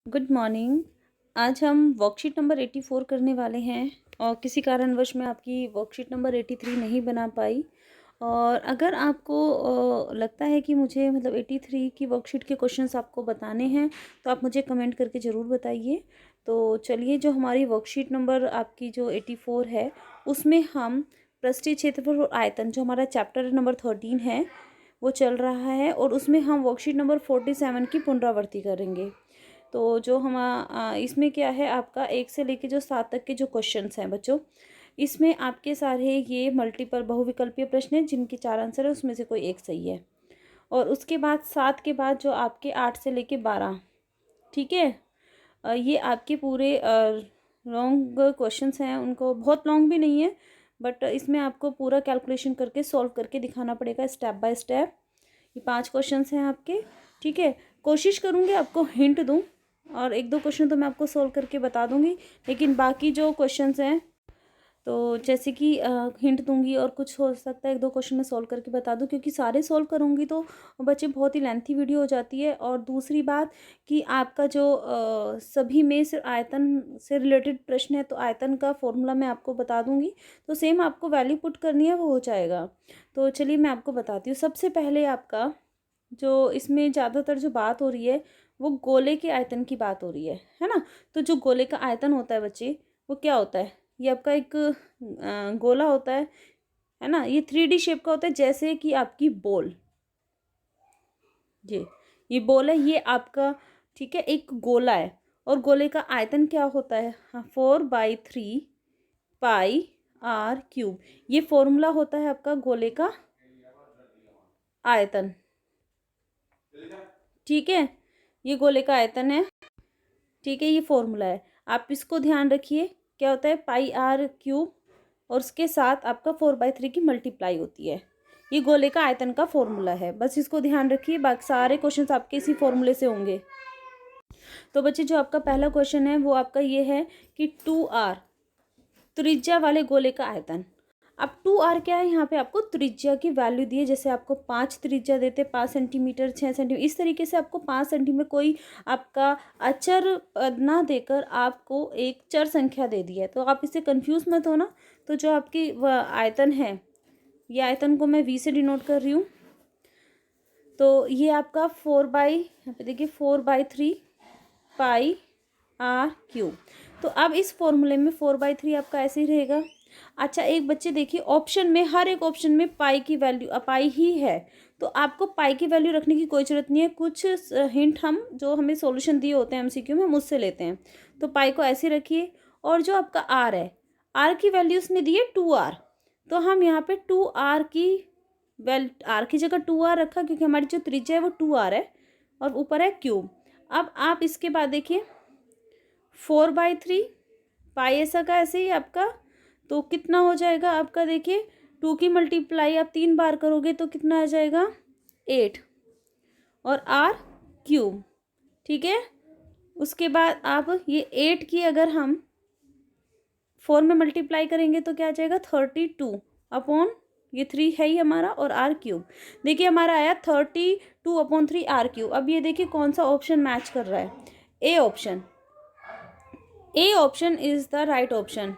Good morning. आज हम worksheet number 84 करने वाले हैं और किसी कारणवश मैं आपकी वर्कशीट नंबर 83 नहीं बना पाई। और अगर आपको लगता है कि मुझे 83 की वर्कशीट के क्वेश्चंस आपको बताने हैं तो आप मुझे कमेंट करके ज़रूर बताइए। तो चलिए, जो हमारी वर्कशीट नंबर आपकी जो 84 है उसमें हम पृष्ठीय क्षेत्रफल और आयतन, जो हमारा चैप्टर नंबर 13 है वो चल रहा है, और उसमें हम वर्कशीट नंबर 47 की पुनरावृत्ति करेंगे। तो जो हम इसमें क्या है, आपका 1 से लेके जो 7 तक के जो क्वेश्चंस हैं बच्चों, इसमें आपके सारे ये मल्टीपल बहुविकल्पीय प्रश्न हैं जिनके 4 आंसर है, उसमें से कोई एक सही है। और उसके बाद 7 के बाद जो आपके 8 से लेके 12, ठीक है, ये आपके पूरे लॉन्ग क्वेश्चंस हैं। उनको बहुत लॉन्ग भी नहीं है, बट इसमें आपको पूरा कैलकुलेशन करके सॉल्व करके दिखाना पड़ेगा स्टेप बाय स्टेप। ये 5 क्वेश्चंस हैं आपके, ठीक है। कोशिश करूँगी आपको हिंट दूँ, और 1-2 क्वेश्चन तो मैं आपको सॉल्व करके बता दूँगी, लेकिन बाकी जो क्वेश्चंस हैं तो जैसे कि हिंट दूँगी और कुछ हो सकता है 1-2 क्वेश्चन मैं सॉल्व करके बता दूँ, क्योंकि सारे सॉल्व करूँगी तो बच्चे बहुत ही लेंथी वीडियो हो जाती है। और दूसरी बात कि आपका जो सभी में सिर्फ आयतन से रिलेटेड प्रश्न है, तो आयतन का फॉर्मूला मैं आपको बता दूँगी, तो सेम आपको वैल्यू पुट करनी है, वो हो जाएगा। तो चलिए मैं आपको बताती हूँ। सबसे पहले आपका जो इसमें ज़्यादातर जो बात हो रही है वो गोले के आयतन की बात हो रही है ना। तो जो गोले का आयतन होता है बच्चे, वो क्या होता है? ये आपका एक गोला होता है ना। ये 3D शेप का होता है, जैसे कि आपकी बॉल। ये बॉल है, ये आपका, ठीक है, एक गोला है। और गोले का आयतन क्या होता है? हाँ, 4/3 पाई आर क्यूब। ये फॉर्मूला होता है आपका गोले का आयतन, ठीक है। ये गोले का आयतन है, ठीक है, ये फॉर्मूला है। आप इसको ध्यान रखिए, क्या होता है? पाई आर क्यूब, और उसके साथ आपका 4/3 की मल्टीप्लाई होती है। ये गोले का आयतन का फॉर्मूला है, बस इसको ध्यान रखिए। बाकी सारे क्वेश्चंस आपके इसी फॉर्मूले से होंगे। तो बच्चे, जो आपका पहला क्वेश्चन है वो आपका ये है कि 2r त्रिज्या वाले गोले का आयतन। अब 2r क्या है? यहाँ पे आपको त्रिज्या की वैल्यू दी है। जैसे आपको 5 त्रिज्या देते, 5 सेंटीमीटर, 6 सेंटीमीटर, इस तरीके से आपको 5 सेंटीमीटर कोई आपका अचर पद ना देकर आपको एक चर संख्या दे दी है। तो आप इससे कंफ्यूज मत होना। तो जो आपकी आयतन है, ये आयतन को मैं v से डिनोट कर रही हूँ। तो ये आपका 4/3 पाई आर क्यूब। तो अब इस फॉर्मूले में 4/3 आपका ऐसे ही रहेगा। अच्छा, एक बच्चे देखिए, ऑप्शन में, हर एक ऑप्शन में पाई की वैल्यू पाई ही है, तो आपको पाई की वैल्यू रखने की कोई ज़रूरत नहीं है। कुछ हिंट हम, जो हमें सॉल्यूशन दिए होते हैं एमसीक्यू में, हम उससे लेते हैं। तो पाई को ऐसे रखिए। और जो आपका आर है, आर की वैल्यू उसने दी है 2r, तो हम यहाँ पे 2r की आर की जगह 2r रखा, क्योंकि हमारी जो त्रिज्या है वो 2r है, और ऊपर है क्यूब। अब आप इसके बाद देखिए, 4/3 पाई ऐसा का ऐसे ही आपका, तो कितना हो जाएगा आपका? देखिए, 2 की मल्टीप्लाई आप 3 बार करोगे तो कितना आ जाएगा? 8, और आर क्यूब, ठीक है। उसके बाद आप ये 8 की अगर हम 4 में मल्टीप्लाई करेंगे तो क्या आ जाएगा? 32 अपॉन, ये 3 है ही हमारा, और आर क्यूब। देखिए, हमारा आया 32/3 आर क्यूब। अब ये देखिए कौन सा ऑप्शन मैच कर रहा है? A option. A option is the right option,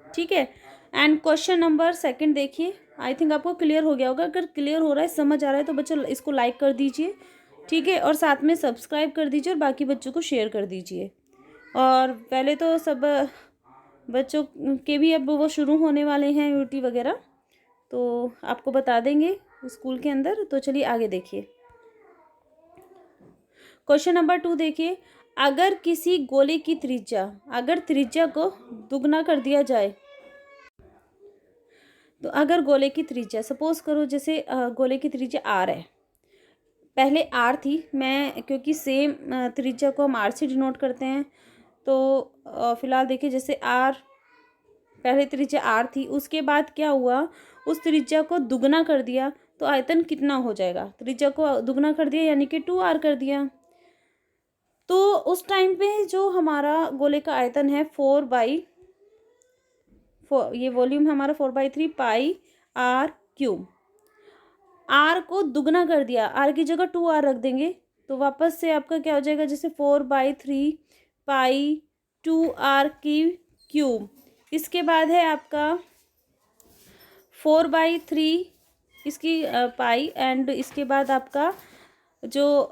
ठीक है। एंड क्वेश्चन नंबर सेकंड देखिए, आई थिंक आपको क्लियर हो गया होगा। अगर क्लियर हो रहा है, समझ आ रहा है, तो बच्चों इसको लाइक कर दीजिए, ठीक है, और साथ में सब्सक्राइब कर दीजिए, और बाकी बच्चों को शेयर कर दीजिए। और पहले तो सब बच्चों के भी अब वो शुरू होने वाले हैं यूटी वगैरह, तो आपको बता देंगे स्कूल के अंदर। तो चलिए आगे देखिए, क्वेश्चन नंबर 2 देखिए। अगर किसी गोले की त्रिज्या, अगर त्रिज्या को दुगना कर दिया जाए, तो अगर गोले की त्रिज्या, सपोज करो जैसे गोले की त्रिज्या आर है, पहले आर थी, मैं क्योंकि सेम त्रिज्या को हम आर से डिनोट करते हैं, तो फिलहाल देखिए, जैसे आर, पहले त्रिज्या आर थी, उसके बाद क्या हुआ, उस त्रिज्या को दुगना कर दिया, तो आयतन कितना हो जाएगा? त्रिज्या को दुगना कर दिया यानी कि 2r कर दिया। तो उस टाइम पे जो हमारा गोले का आयतन है 4/4, ये वॉल्यूम हमारा 4/3 पाई आर क्यूब। आर को दुगना कर दिया, आर की जगह 2r रख देंगे, तो वापस से आपका क्या हो जाएगा, जैसे 4/3 पाई 2r की क्यूब। इसके बाद है आपका 4/3 इसकी पाई, एंड इसके बाद आपका जो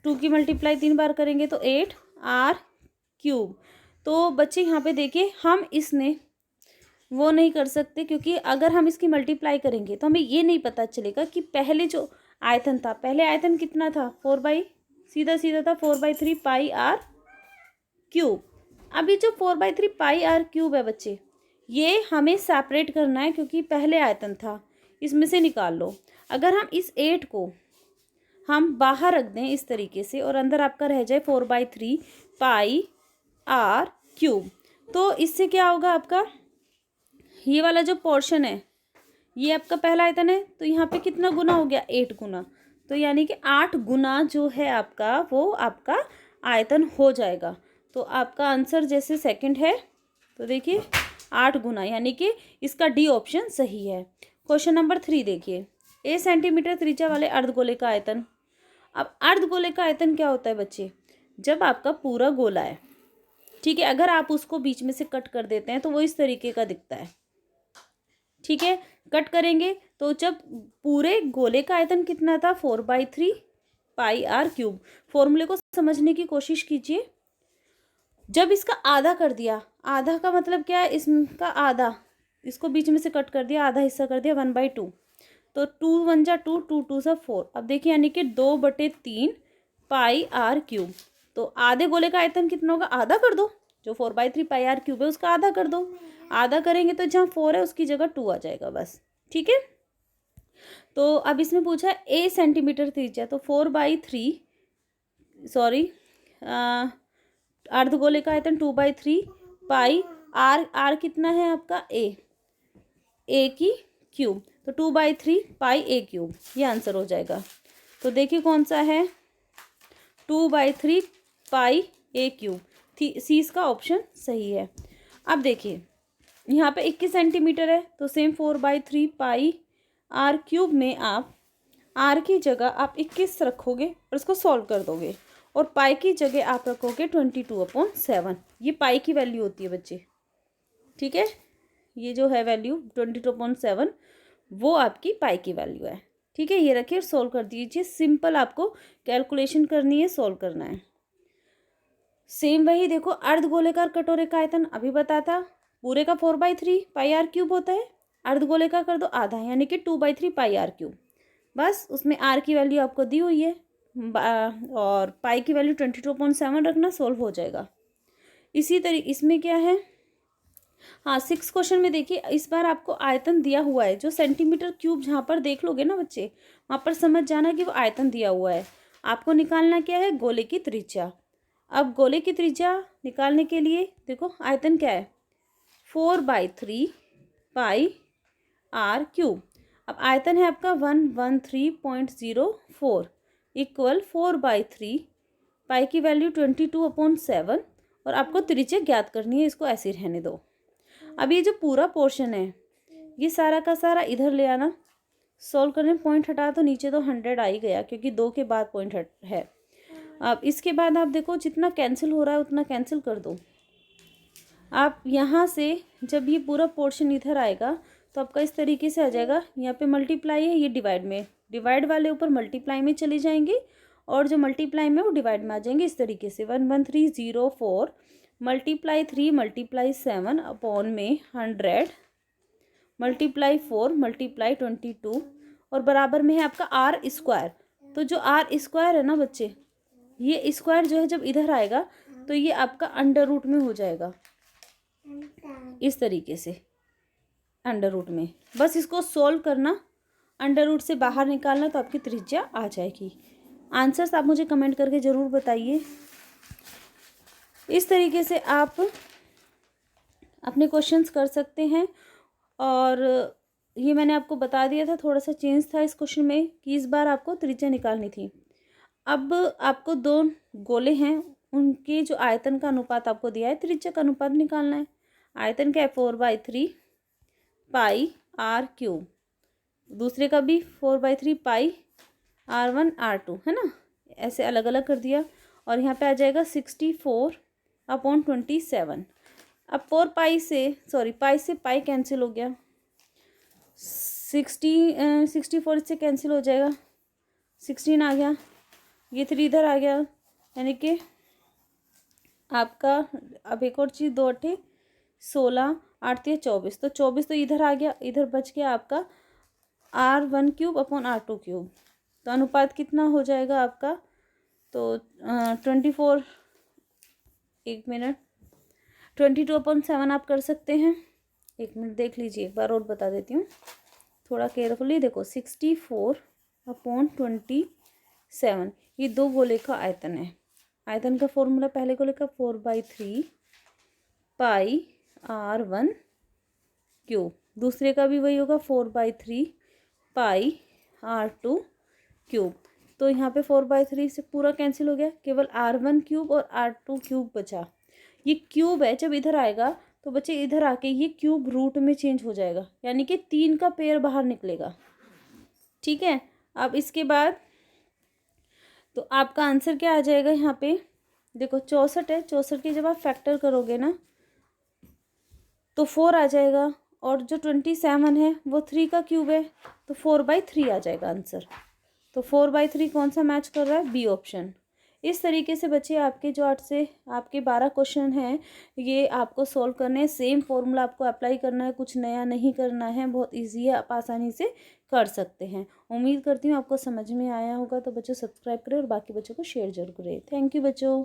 2 की मल्टीप्लाई 3 बार करेंगे तो 8r³। तो बच्चे यहाँ पे देखिए, हम इसने वो नहीं कर सकते, क्योंकि अगर हम इसकी मल्टीप्लाई करेंगे तो हमें ये नहीं पता चलेगा कि पहले जो आयतन था, पहले आयतन कितना था, सीधा सीधा था 4/3 पाई r³। अभी जो 4/3 पाई r³ है बच्चे, ये हमें सेपरेट करना है, क्योंकि पहले आयतन था, इसमें से निकाल लो। अगर हम इस 8 को हम बाहर रख दें इस तरीके से, और अंदर आपका रह जाए 4/3 पाई r³, तो इससे क्या होगा, आपका ये वाला जो पोर्शन है, ये आपका पहला आयतन है, तो यहाँ पे कितना गुना हो गया, 8 गुना। तो यानी कि 8 गुना जो है आपका, वो आपका आयतन हो जाएगा। तो आपका आंसर जैसे सेकंड है, तो देखिए 8 गुना, यानी कि इसका डी ऑप्शन सही है। क्वेश्चन नंबर 3 देखिए, ए सेंटीमीटर त्रिज्या वाले अर्धगोले का आयतन। अब अर्धगोले का आयतन क्या होता है बच्चे, जब आपका पूरा गोला है, ठीक है, अगर आप उसको बीच में से कट कर देते हैं तो वो इस तरीके का दिखता है, ठीक है। कट करेंगे तो जब पूरे गोले का आयतन कितना था, 4/3 पाई r³। फॉर्मूले को समझने की कोशिश कीजिए। जब इसका आधा कर दिया, आधा का मतलब क्या है, इसका आधा, इसको बीच में से कट कर दिया, आधा हिस्सा कर दिया 1/2, तो 2 1 जा 2, 2 2 सा 4। अब देखिए, यानी कि 2/3 पाई r³। तो आधे गोले का आयतन कितना होगा, आधा कर दो, जो 4/3 पाई r³ है उसका आधा कर दो। आधा करेंगे तो जहाँ 4 है उसकी जगह 2 आ जाएगा बस, ठीक है। तो अब इसमें पूछा है ए सेंटीमीटर त्रिज्या, तो 4/3 सॉरी अर्धगोले का आयतन 2/3 पाई r कितना है आपका, ए की क्यूब, तो 2/3 पाई a³, ये आंसर हो जाएगा। तो देखिए कौन सा है, 2/3 पाई a³, सी इसका ऑप्शन सही है। अब देखिए यहाँ पे 21 सेंटीमीटर है, तो सेम 4/3 पाई r³ में आप r की जगह आप 21 रखोगे और इसको सॉल्व कर दोगे, और पाई की जगह आप रखोगे 22/7। ये पाई की वैल्यू होती है बच्चे, ठीक है। ये जो है वैल्यू 22/7, वो आपकी पाई की वैल्यू है, ठीक है। ये रखिए और सोल्व कर दीजिए। सिंपल आपको कैलकुलेशन करनी है, सोल्व करना है। सेम वही देखो, अर्धगोलेकार कटोरे का आयतन अभी बताता, पूरे का 4/3 पाई r³ होता है, अर्धगोले का कर दो आधा, यानी कि 2/3 पाई r³। बस उसमें r की वैल्यू आपको दी हुई है, और पाई की वैल्यू 22/7 रखना, सोल्व हो जाएगा। इसी तरीके इसमें क्या है, हाँ 6 क्वेश्चन में देखिए, इस बार आपको आयतन दिया हुआ है, जो सेंटीमीटर क्यूब जहाँ पर देख लोगे ना बच्चे, वहाँ पर समझ जाना कि वो आयतन दिया हुआ है। आपको निकालना क्या है, गोले की त्रिज्या। अब गोले की त्रिज्या निकालने के लिए देखो आयतन क्या है, 4/3 पाई r³। अब आयतन है आपका 113.04 इक्वल 4/3 पाई की वैल्यू 22/7, और आपको त्रिज्या ज्ञात करनी है, इसको ऐसे रहने दो। अब ये जो पूरा पोर्शन है, ये सारा का सारा इधर ले आना, सॉल्व करने पॉइंट हटा तो नीचे तो 100 आ ही गया, क्योंकि 2 के बाद पॉइंट है। अब इसके बाद आप देखो जितना कैंसिल हो रहा है उतना कैंसिल कर दो। आप यहाँ से जब ये पूरा पोर्शन इधर आएगा तो आपका इस तरीके से आ जाएगा, यहाँ पे मल्टीप्लाई है, ये डिवाइड में, डिवाइड वाले ऊपर मल्टीप्लाई में चले जाएंगे, और जो मल्टीप्लाई में वो डिवाइड में आ जाएंगे, इस तरीके से 11304 मल्टीप्लाई 3 मल्टीप्लाई 7 अपॉन में 100 मल्टीप्लाई 4 मल्टीप्लाई 22, और बराबर में है आपका r²। तो जो r² है ना बच्चे, ये स्क्वायर जो है जब इधर आएगा तो ये आपका अंडर रूट में हो जाएगा, इस तरीके से अंडर रूट में। बस इसको सोल्व करना, अंडर रूट से बाहर निकालना, तो आपकी त्रिज्या आ जाएगी। आंसर्स आप मुझे कमेंट करके ज़रूर बताइए। इस तरीके से आप अपने क्वेश्चंस कर सकते हैं, और ये मैंने आपको बता दिया था, थोड़ा सा चेंज था इस क्वेश्चन में कि इस बार आपको त्रिज्या निकालनी थी। अब आपको 2 गोले हैं, उनके जो आयतन का अनुपात आपको दिया है, त्रिज्या का अनुपात निकालना है। आयतन क्या है, 4/3 पाई r³, दूसरे का भी 4/3 पाई r1 r2 है ना, ऐसे अलग अलग कर दिया और यहाँ पे आ जाएगा 64/27। अब 4 पाई से पाई से पाई कैंसिल हो गया, 64 इससे कैंसिल हो जाएगा, 16 आ गया, ये 3 इधर आ गया, यानी कि आपका अब एक और चीज़, 2 8 16, 8 3 24, तो 24 तो इधर आ गया, इधर बच गया आपका R1³/R2³। तो अनुपात कितना हो जाएगा आपका, तो 24, एक मिनट, 22/7 आप कर सकते हैं। एक मिनट देख लीजिए, एक बार और बता देती हूँ थोड़ा केयरफुली। देखो 64/27, ये 2 गोले का आयतन है। आयतन का फॉर्मूला पहले गोले का 4/3 पाई R1³, दूसरे का भी वही होगा 4/3 पाई R2³। तो यहाँ पे 4/3 से पूरा कैंसिल हो गया, केवल R1³ और R2³ बचा। ये क्यूब है, जब इधर आएगा तो बच्चे इधर आके ये क्यूब रूट में चेंज हो जाएगा, यानी कि 3 का पेयर बाहर निकलेगा। ठीक है, अब इसके बाद तो आपका आंसर क्या आ जाएगा यहाँ पे, देखो 64 है, 64 के जब आप फैक्टर करोगे ना तो 4 आ जाएगा, और जो 27 है वो 3 का क्यूब है, तो 4/3 आ जाएगा आंसर। तो 4/3 कौन सा मैच कर रहा है, बी ऑप्शन। इस तरीके से बच्चे आपके जो 8 से आपके 12 क्वेश्चन हैं ये आपको सॉल्व करने हैं। सेम फॉर्मूला आपको अप्लाई करना है, कुछ नया नहीं करना है, बहुत इजी है, आप आसानी से कर सकते हैं। उम्मीद करती हूँ आपको समझ में आया होगा। तो बच्चों सब्सक्राइब करें और बाकी बच्चों को शेयर जरूर करें। थैंक यू बच्चों।